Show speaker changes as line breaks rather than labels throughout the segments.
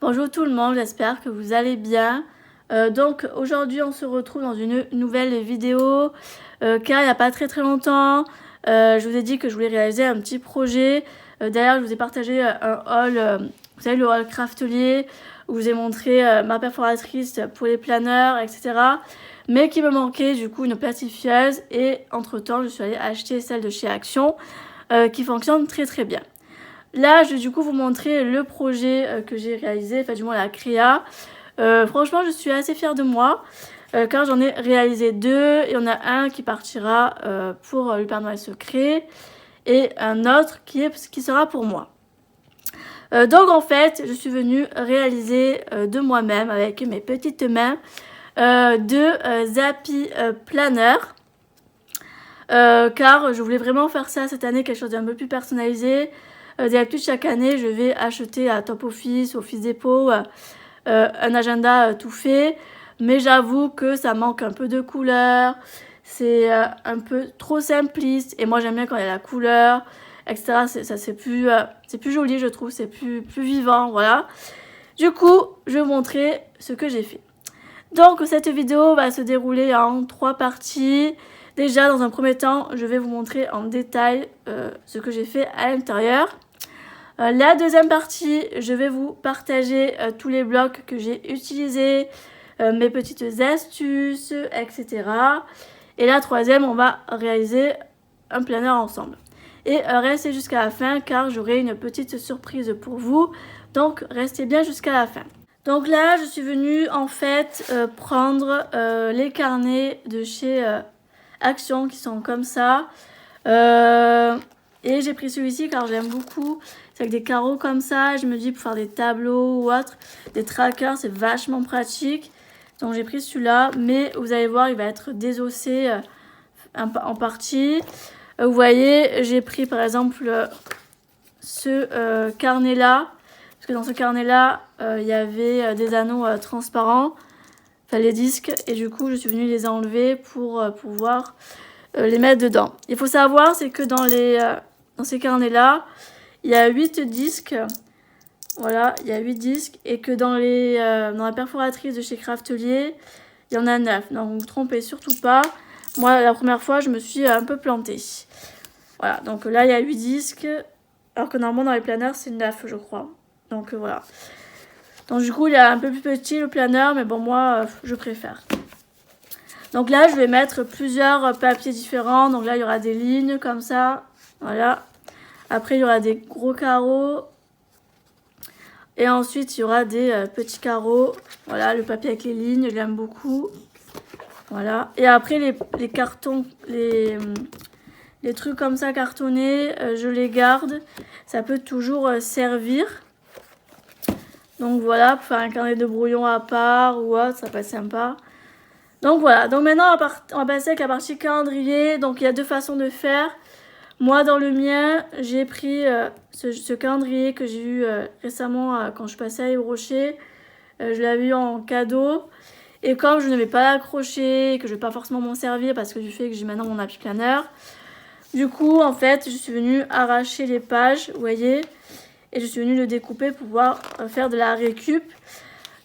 Bonjour tout le monde, j'espère que vous allez bien. Donc aujourd'hui on se retrouve dans une nouvelle vidéo car il n'y a pas très longtemps je vous ai dit que je voulais réaliser un petit projet. D'ailleurs je vous ai partagé un haul, vous savez le haul craftelier où je vous ai montré ma perforatrice pour les planeurs etc. Mais qui me manquait du coup une plastifieuse et entre temps je suis allée acheter celle de chez Action qui fonctionne très bien. Là, je vais du coup vous montrer le projet que j'ai réalisé, enfin du moins la créa. Franchement, je suis assez fière de moi car j'en ai réalisé deux. Il y en a un qui partira pour le Père Noël secret et un autre qui sera pour moi. Donc en fait, je suis venue réaliser de moi-même avec mes petites mains deux Zappy Planner. Car je voulais vraiment faire ça cette année, quelque chose d'un peu plus personnalisé. D'habitude, chaque année, je vais acheter à Top Office, Office Depot, un agenda tout fait. Mais j'avoue que ça manque un peu de couleur. C'est un peu trop simpliste. Et moi, j'aime bien quand il y a la couleur, etc. C'est plus joli, je trouve. C'est plus vivant, voilà. Du coup, je vais vous montrer ce que j'ai fait. Donc, cette vidéo va se dérouler en 3 parties. Déjà, dans un premier temps, je vais vous montrer en détail ce que j'ai fait à l'intérieur. La deuxième partie, je vais vous partager tous les blocs que j'ai utilisés, mes petites astuces, etc. Et la troisième, on va réaliser un planeur ensemble. Et restez jusqu'à la fin car j'aurai une petite surprise pour vous. Donc, restez bien jusqu'à la fin. Donc là, je suis venue en fait prendre les carnets de chez Action qui sont comme ça. Et j'ai pris celui-ci car j'aime beaucoup. C'est avec des carreaux comme ça. Je me dis pour faire des tableaux ou autre, des trackers, c'est vachement pratique. Donc j'ai pris celui-là. Mais vous allez voir, il va être désossé en partie. Vous voyez, j'ai pris par exemple ce carnet-là. Parce que dans ce carnet-là, il y avait des anneaux transparents. Enfin, les disques. Et du coup, je suis venue les enlever pour pouvoir les mettre dedans. Il faut savoir, c'est que dans ces carnets-là, il y a 8 disques. Voilà, il y a 8 disques. Et que dans la perforatrice de chez Craftelier, il y en a 9. Donc, vous ne vous trompez surtout pas. Moi, la première fois, je me suis un peu plantée. Voilà, donc là, il y a 8 disques. Alors que normalement, dans les planeurs, c'est 9, je crois. Donc, voilà. Donc, du coup, il est un peu plus petit, le planeur. Mais bon, moi, je préfère. Donc là, je vais mettre plusieurs papiers différents. Donc là, il y aura des lignes comme ça. Voilà. Après, il y aura des gros carreaux. Et ensuite, il y aura des petits carreaux. Voilà, le papier avec les lignes, je l'aime beaucoup. Voilà. Et après, les cartons, les trucs comme ça cartonnés, je les garde. Ça peut toujours servir. Donc voilà, pour faire un carnet de brouillon à part ou autre, ça peut être sympa. Donc voilà, donc maintenant on va passer avec la partie calendrier. Donc il y a deux façons de faire. Moi dans le mien, j'ai pris ce calendrier que j'ai eu récemment quand je passais à Yves Rocher. Je l'avais eu en cadeau. Et comme je ne vais pas l'accrocher, que je ne vais pas forcément m'en servir parce que du fait que j'ai maintenant mon Happy Planner, du coup en fait je suis venue arracher les pages, vous voyez. Et je suis venue le découper pour pouvoir faire de la récup.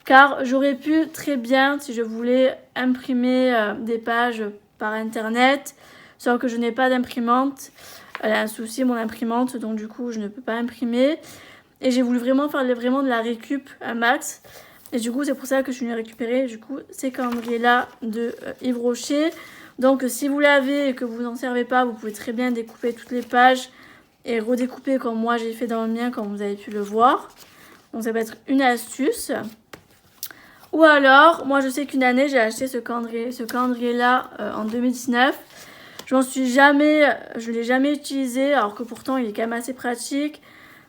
Car j'aurais pu très bien, si je voulais imprimer des pages par internet, sauf que je n'ai pas d'imprimante. Elle a un souci, mon imprimante, donc du coup je ne peux pas imprimer. Et j'ai voulu vraiment faire vraiment de la récup un max. Et du coup c'est pour ça que je suis venue récupérer du coup ces calendriers-là de Yves Rocher. Donc si vous l'avez et que vous n'en servez pas, vous pouvez très bien découper toutes les pages et redécouper comme moi j'ai fait dans le mien, comme vous avez pu le voir. Donc ça peut être une astuce. Ou alors, moi je sais qu'une année j'ai acheté ce calendrier-là en 2019. Je l'ai jamais utilisé, alors que pourtant il est quand même assez pratique.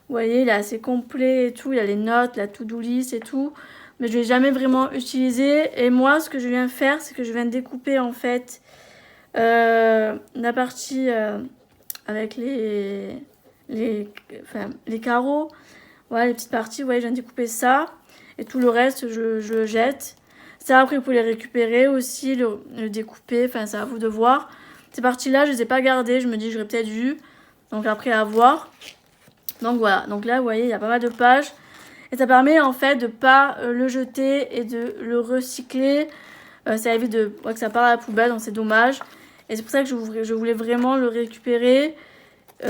Vous voyez, il est assez complet et tout, il a les notes, la to-do list et tout. Mais je l'ai jamais vraiment utilisé. Et moi, ce que je viens faire, c'est que je viens découper en fait la partie avec les carreaux. Voilà, les petites parties, vous voyez, je viens découper ça. Et tout le reste, je le jette. Ça, après, vous pouvez les récupérer aussi, le découper. Enfin, c'est à vous de voir. Ces parties-là, je ne les ai pas gardées. Je me dis que j'aurais peut-être dû. Donc, après, à voir. Donc, voilà. Donc là, vous voyez, il y a pas mal de pages. Et ça permet en fait de pas le jeter et de le recycler. Ça évite que ça parte à la poubelle, donc c'est dommage. Et c'est pour ça que je voulais vraiment le récupérer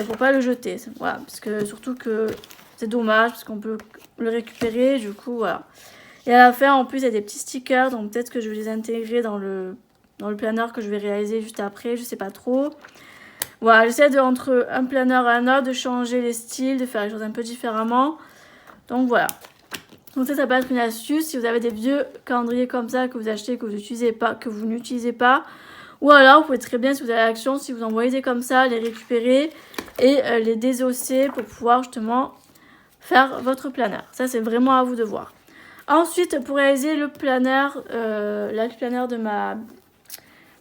pour pas le jeter. Voilà, parce que surtout que c'est dommage parce qu'on peut le récupérer, du coup voilà. Et à la fin en plus il y a des petits stickers, donc peut-être que je vais les intégrer dans le planner que je vais réaliser juste après, je sais pas trop. Voilà, j'essaie de entre un planner et un autre de changer les styles, de faire les choses un peu différemment. Donc voilà. Donc ça peut être une astuce si vous avez des vieux calendriers comme ça que vous achetez, que vous n'utilisez pas. Ou alors vous pouvez très bien, si vous avez l'action, si vous en voyez des comme ça, les récupérer et les désosser pour pouvoir justement faire votre planner. Ça c'est vraiment à vous de voir. Ensuite, pour réaliser le planner,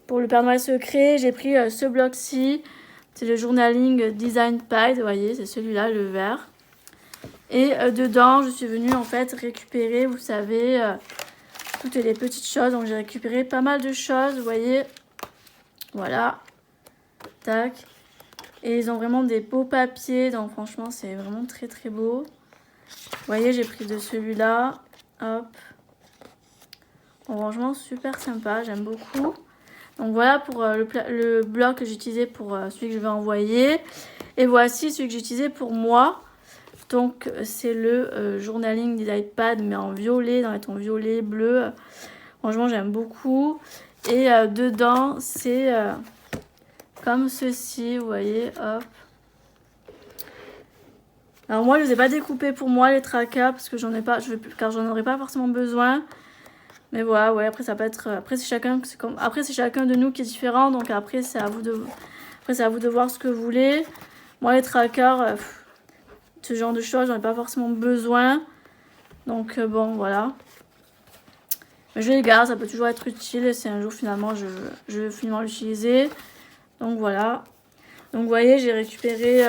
pour le Père Noël secret, j'ai pris ce bloc-ci. C'est le Journaling Design Pad, vous voyez, c'est celui-là, le vert. Et dedans, je suis venue en fait récupérer, vous savez, toutes les petites choses. Donc j'ai récupéré pas mal de choses, vous voyez. Voilà. Tac. Et ils ont vraiment des beaux papiers, donc franchement, c'est vraiment très très beau. Vous voyez, j'ai pris de celui-là. Hop. Bon, franchement, super sympa, j'aime beaucoup. Donc voilà pour le bloc que j'ai utilisé pour celui que je vais envoyer. Et voici celui que j'ai utilisé pour moi. Donc c'est le Journaling Design Pad mais en violet, dans les tons violet, bleu. Franchement j'aime beaucoup. Et dedans c'est comme ceci, vous voyez, hop. Alors moi je ne les ai pas découpés pour moi les tracas parce que car j'en aurais pas forcément besoin. Mais voilà, ouais, après ça peut être. Après c'est chacun de nous qui est différent, donc après c'est à vous de voir ce que vous voulez. Moi les trackers, ce genre de choses, j'en ai pas forcément besoin. Donc bon voilà. Mais je les garde, ça peut toujours être utile si un jour finalement je veux finalement l'utiliser. Donc voilà. Donc vous voyez, j'ai récupéré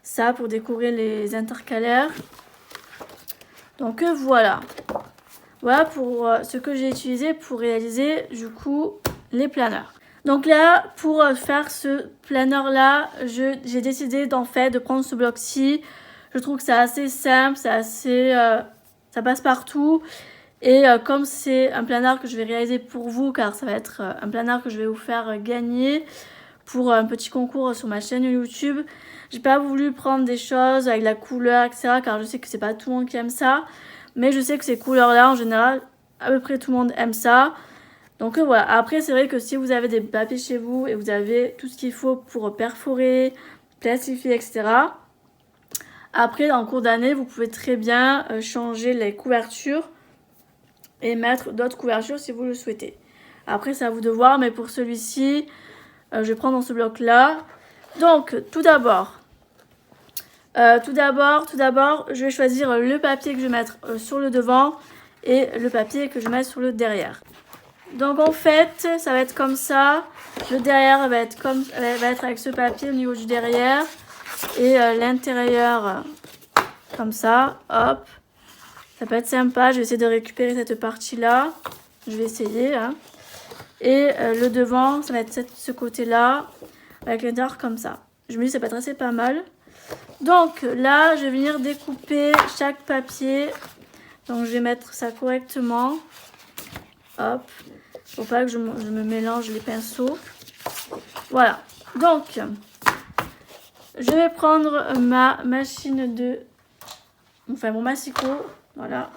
ça pour décorer les intercalaires. Donc voilà. Voilà pour ce que j'ai utilisé pour réaliser du coup les planeurs. Donc là, pour faire ce planeur-là, j'ai décidé de prendre ce bloc-ci. Je trouve que c'est assez simple, c'est assez, ça passe partout. Et comme c'est un planeur que je vais réaliser pour vous, car ça va être un planeur que je vais vous faire gagner pour un petit concours sur ma chaîne YouTube, j'ai pas voulu prendre des choses avec la couleur, etc. car je sais que c'est pas tout le monde qui aime ça. Mais je sais que ces couleurs-là, en général, à peu près tout le monde aime ça. Donc voilà. Après, c'est vrai que si vous avez des papiers chez vous et vous avez tout ce qu'il faut pour perforer, plastifier, etc. Après, en cours d'année, vous pouvez très bien changer les couvertures et mettre d'autres couvertures si vous le souhaitez. Après, c'est à vous de voir. Mais pour celui-ci, je vais prendre dans ce bloc-là. Donc, tout d'abord, je vais choisir le papier que je vais mettre sur le devant et le papier que je vais mettre sur le derrière. Donc en fait, ça va être comme ça. Le derrière va être avec ce papier au niveau du derrière et l'intérieur comme ça. Hop, ça peut être sympa. Je vais essayer de récupérer cette partie-là. Je vais essayer. Hein. Et le devant, ça va être ce côté-là avec l'intérieur comme ça. Je me dis ça peut être assez pas mal. Donc là, je vais venir découper chaque papier. Donc je vais mettre ça correctement. Hop. Faut pas que je me mélange les pinceaux. Voilà. Donc, je vais prendre ma machine mon massicot. Voilà.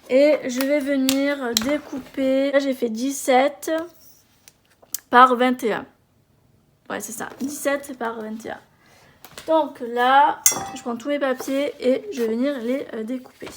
Et je vais venir découper. Là, j'ai fait 17 par 21. Ouais, c'est ça. 17 par 21. Donc là, je prends tous mes papiers et je vais venir les découper.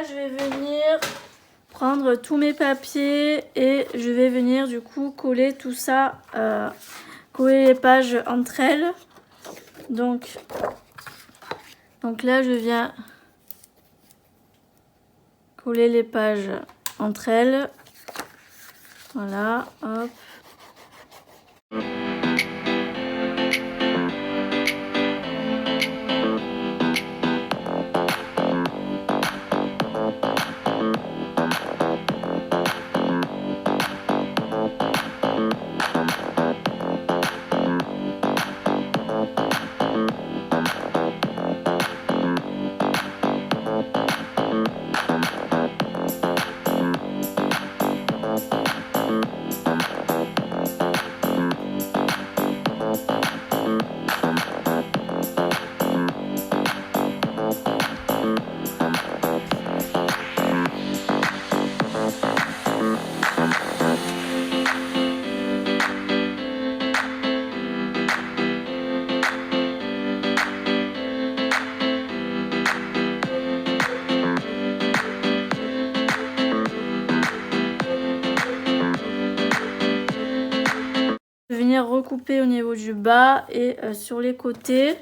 là, je vais venir prendre tous mes papiers et je vais venir du coup coller tout ça, coller les pages entre elles. Donc là, je viens coller les pages entre elles. Voilà, hop. Je vais venir recouper au niveau du bas et sur les côtés.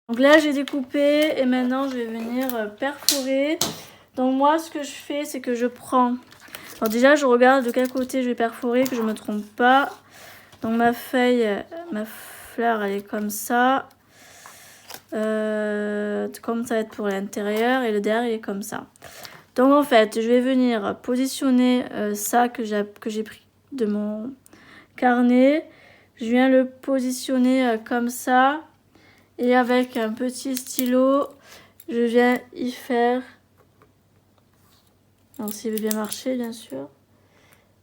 Donc là j'ai découpé et maintenant je vais venir perforer. Donc moi ce que je fais c'est que je prends, alors déjà je regarde de quel côté je vais perforer, que je me trompe pas. Donc ma feuille, ma fleur elle est comme ça, comme ça va être pour l'intérieur, et le derrière il est comme ça. Donc en fait je vais venir positionner ça que j'ai pris de mon carnet. Je viens le positionner comme ça. Et avec un petit stylo, je viens y faire, alors s'il veut bien marcher bien sûr,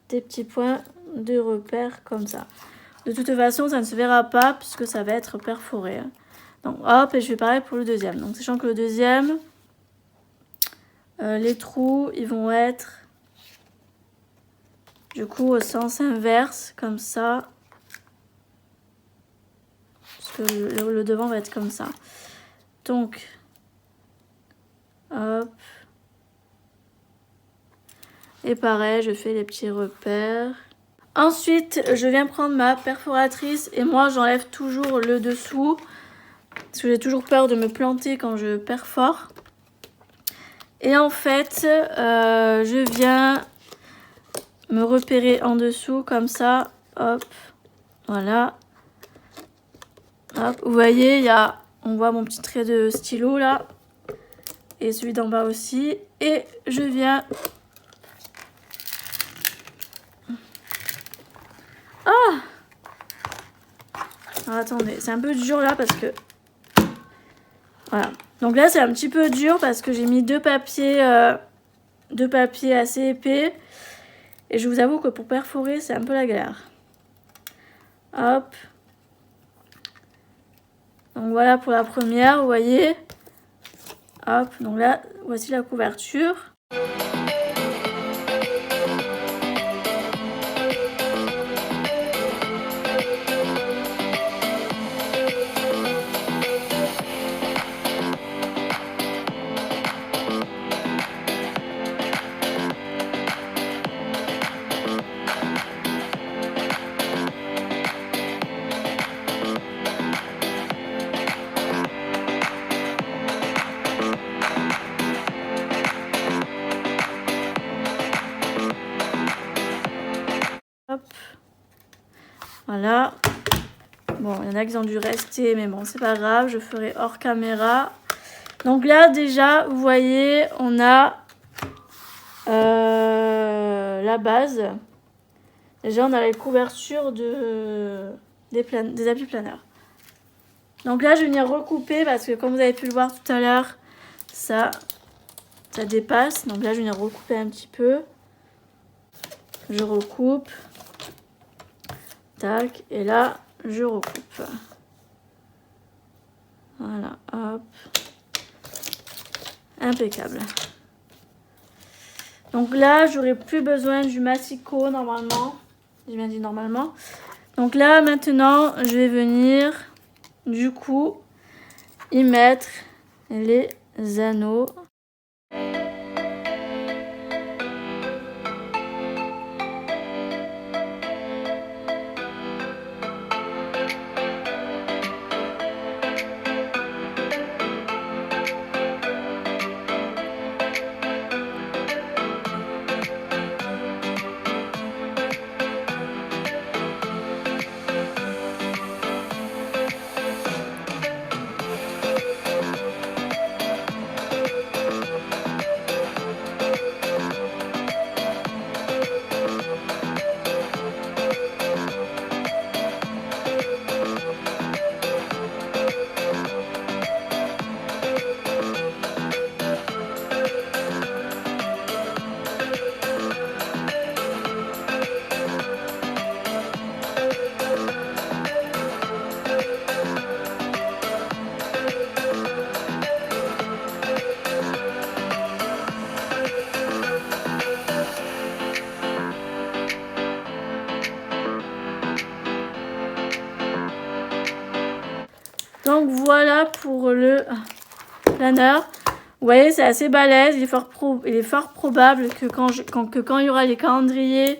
des petits points de repère comme ça. De toute façon, ça ne se verra pas puisque ça va être perforé. Donc hop, et je fais pareil pour le deuxième. Donc sachant que le deuxième, les trous, ils vont être du coup au sens inverse, comme ça. Parce que le devant va être comme ça. Donc, hop. Et pareil, je fais les petits repères. Ensuite, je viens prendre ma perforatrice et moi, j'enlève toujours le dessous. Parce que j'ai toujours peur de me planter quand je perfore. Et en fait, je viens me repérer en dessous comme ça. Hop, voilà. Hop, vous voyez, on voit mon petit trait de stylo là. Et celui d'en bas aussi. Et je viens... Ah! Alors, attendez, c'est un peu dur là parce que... Voilà. Donc là, c'est un petit peu dur parce que j'ai mis deux papiers assez épais. Et je vous avoue que pour perforer, c'est un peu la galère. Hop. Donc voilà pour la première, vous voyez. Hop, donc là, voici la couverture. Hop. Voilà. Bon, il y en a qui ont dû rester, mais bon, c'est pas grave, je ferai hors caméra. Donc là, déjà, vous voyez, on a la base. Déjà, on a les couvertures des applis planeurs. Donc là, je vais venir recouper parce que comme vous avez pu le voir tout à l'heure, ça dépasse. Donc là, je vais venir recouper un petit peu. Je recoupe. Tac. Et là, je recoupe. Voilà, hop. Impeccable. Donc là, j'aurai plus besoin du massicot normalement. J'ai bien dit normalement. Donc là, maintenant, je vais venir, du coup, y mettre les anneaux. Donc voilà pour le planeur. Vous voyez, c'est assez balèze. Il est fort probable que quand il y aura les calendriers,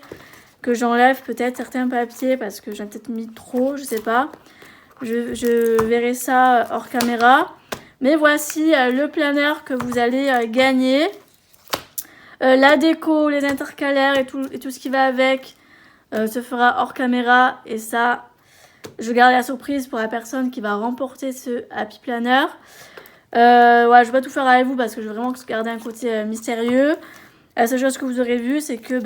que j'enlève peut-être certains papiers parce que j'en ai peut-être mis trop, je sais pas. Je verrai ça hors caméra. Mais voici le planeur que vous allez gagner. La déco, les intercalaires et tout ce qui va avec se fera hors caméra. Et ça, je garde la surprise pour la personne qui va remporter ce Happy Planner. Ouais, je vais pas tout faire avec vous parce que je veux vraiment garder un côté mystérieux. La seule chose que vous aurez vu, c'est que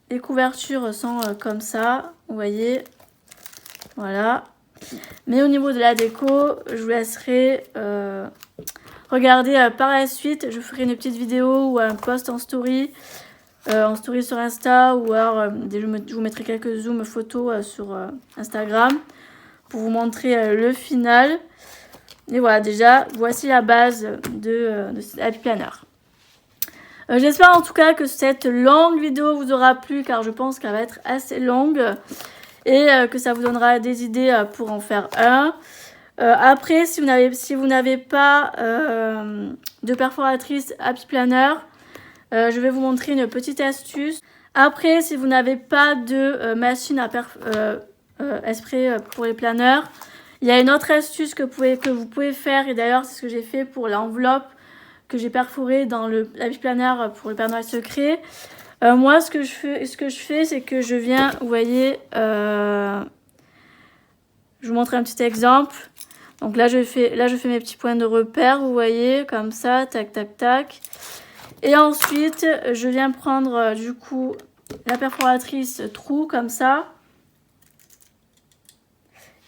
les couvertures sont comme ça, vous voyez. Voilà. Mais au niveau de la déco, je vous laisserai regarder par la suite. Je ferai une petite vidéo ou un post en story sur Insta, ou alors je vous mettrai quelques zooms photos sur Instagram pour vous montrer le final. Et voilà, déjà, voici la base de ce Happy Planner. J'espère en tout cas que cette longue vidéo vous aura plu, car je pense qu'elle va être assez longue et que ça vous donnera des idées pour en faire un. Après, si vous n'avez pas de perforatrice Happy Planner, je vais vous montrer une petite astuce. Après, si vous n'avez pas de machine à spray pour les planeurs, il y a une autre astuce que vous pouvez faire, et d'ailleurs c'est ce que j'ai fait pour l'enveloppe que j'ai perforée dans le Happy Planner pour le Père Noël secret. Moi, ce que je fais, c'est que je viens, vous voyez, je vous montre un petit exemple. Donc là, je fais mes petits points de repère, vous voyez, comme ça, tac, tac, tac. Et ensuite, je viens prendre, du coup, la perforatrice trou, comme ça.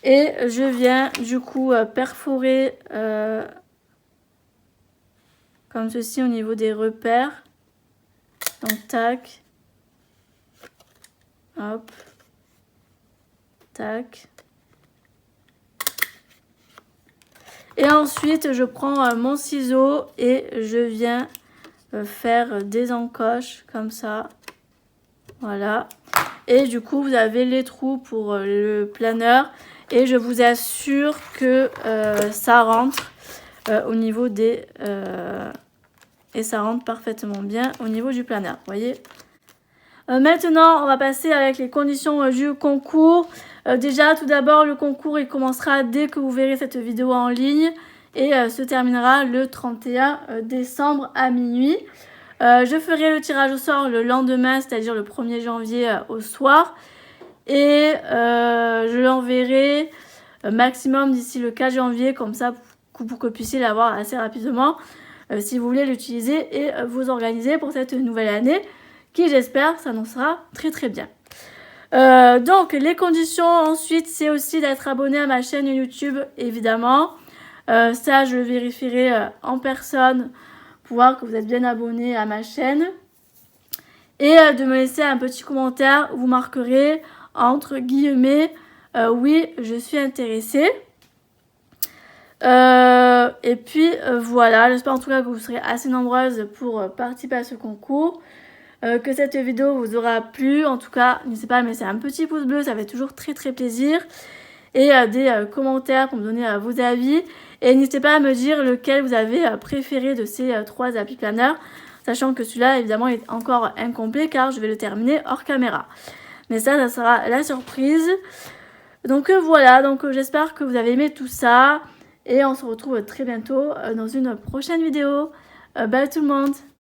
Et je viens, du coup, perforer comme ceci au niveau des repères. Donc, tac. Hop. Tac. Et ensuite, je prends mon ciseau et je viens faire des encoches comme ça. Voilà. Et du coup, vous avez les trous pour le planeur. Et je vous assure que ça rentre au niveau des... et ça rentre parfaitement bien au niveau du planeur. Vous voyez. Maintenant, on va passer avec les conditions du concours. Déjà, tout d'abord, le concours, il commencera dès que vous verrez cette vidéo en ligne et se terminera le 31 décembre à minuit. Je ferai le tirage au sort le lendemain, c'est-à-dire le 1er janvier au soir. Et je l'enverrai maximum d'ici le 4 janvier, comme ça, pour que vous puissiez l'avoir assez rapidement si vous voulez l'utiliser et vous organiser pour cette nouvelle année, qui j'espère s'annoncera très très bien. Donc les conditions ensuite, c'est aussi d'être abonné à ma chaîne YouTube, évidemment. Ça, je le vérifierai en personne pour voir que vous êtes bien abonné à ma chaîne. Et de me laisser un petit commentaire où vous marquerez entre guillemets oui, je suis intéressée. Et puis voilà, j'espère en tout cas que vous serez assez nombreuses pour participer à ce concours. Que cette vidéo vous aura plu. En tout cas, n'hésitez pas à me laisser un petit pouce bleu, ça fait toujours très plaisir. Et des commentaires pour me donner vos avis. Et n'hésitez pas à me dire lequel vous avez préféré de ces 3 appli planeurs. Sachant que celui-là, évidemment, est encore incomplet car je vais le terminer hors caméra. Mais ça sera la surprise. Donc voilà, donc j'espère que vous avez aimé tout ça. Et on se retrouve très bientôt dans une prochaine vidéo. Bye tout le monde!